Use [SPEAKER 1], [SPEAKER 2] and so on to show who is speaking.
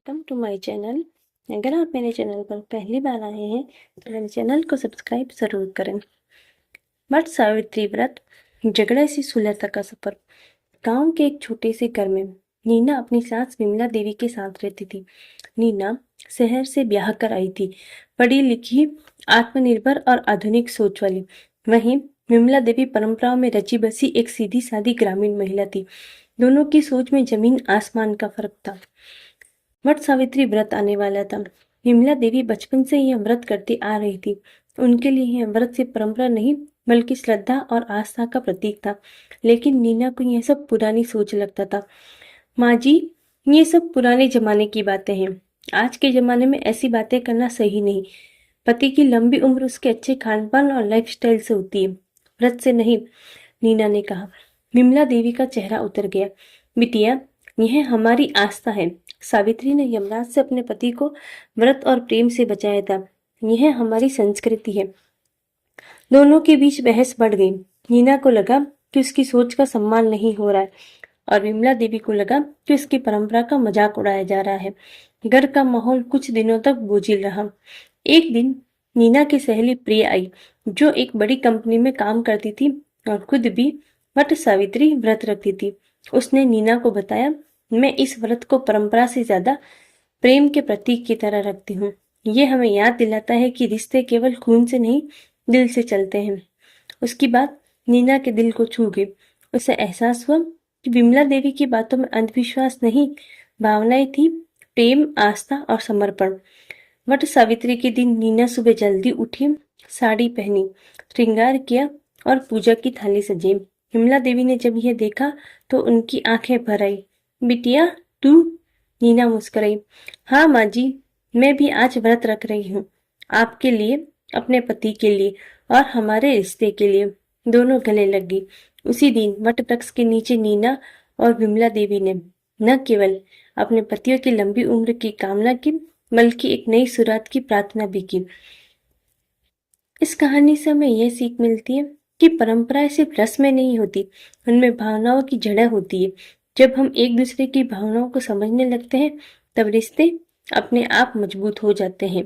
[SPEAKER 1] Welcome to my channel. अगर आप मेरे चैनल पर पहली बार आए हैं तो मेरे चैनल को सब्सक्राइब जरूर करें। वट सावित्री व्रत, झगड़े से सुलहता का सफर। गांव के एक छोटे से घर में नीना अपनी सास विमला देवी के साथ रहती थी। नीना शहर से ब्याह कर आई थी, पढ़ी लिखी, आत्मनिर्भर और आधुनिक सोच वाली। वहीं विमला देवी परंपराओं में रची बसी एक सीधी सादी ग्रामीण महिला थी। दोनों की सोच में जमीन आसमान का फर्क था। वट सावित्री व्रत आने वाला था। विमला देवी बचपन से यह व्रत करती आ रही थी। उनके लिए यह व्रत सिर्फ परंपरा नहीं बल्कि श्रद्धा और आस्था का प्रतीक था। लेकिन नीना को यह सब पुरानी सोच लगता था। माँ जी, ये सब पुराने जमाने की बातें हैं। आज के जमाने में ऐसी बातें करना सही नहीं। पति की लंबी उम्र उसके अच्छे खान पान और लाइफस्टाइल से होती है, व्रत से नहीं, नीना ने कहा। विमला देवी का चेहरा उतर गया। बिटिया, यह हमारी आस्था है। सावित्री ने यमराज से अपने पति को व्रत और प्रेम से बचाया था। यह हमारी संस्कृति है। दोनों के बीच बहस बढ़ गई। नीना को लगा कि उसकी सोच का सम्मान नहीं हो रहा है और विमला देवी को लगा कि उसकी परंपरा का मजाक उड़ाया जा रहा है। घर का माहौल कुछ दिनों तक बोझिल रहा। एक दिन नीना की सहेली प्रिया आई, जो एक बड़ी कंपनी में काम करती थी और खुद भी वट सावित्री व्रत रखती थी। उसने नीना को बताया, मैं इस व्रत को परंपरा से ज्यादा प्रेम के प्रतीक की तरह रखती हूँ। ये हमें याद दिलाता है कि रिश्ते केवल खून से नहीं, दिल से चलते हैं। उसकी बात नीना के दिल को छू गई। उसे एहसास हुआ कि विमला देवी की बातों में अंधविश्वास नहीं, भावनाएं थी, प्रेम, आस्था और समर्पण। वट सावित्री के दिन नीना सुबह जल्दी उठी, साड़ी पहनी, श्रृंगार किया और पूजा की थाली सजी। विमला देवी ने जब यह देखा तो उनकी आंखें भर आई। बिटिया, तू? नीना मुस्कुराई। हाँ माँ जी, मैं भी आज व्रत रख रही हूँ, आपके लिए, अपने पति के लिए और हमारे रिश्ते के लिए। दोनों गले लग गई। उसी दिन वट वृक्ष के नीचे नीना और विमला देवी ने न केवल अपने पतियों की लंबी उम्र की कामना की बल्कि एक नई शुरुआत की प्रार्थना भी की। इस कहानी से हमें यह सीख मिलती है कि परंपराएं सिर्फ रस्म में नहीं होती, उनमें भावनाओं की जड़ें होती है। जब हम एक दूसरे की भावनाओं को समझने लगते हैं तब रिश्ते अपने आप मजबूत हो जाते हैं।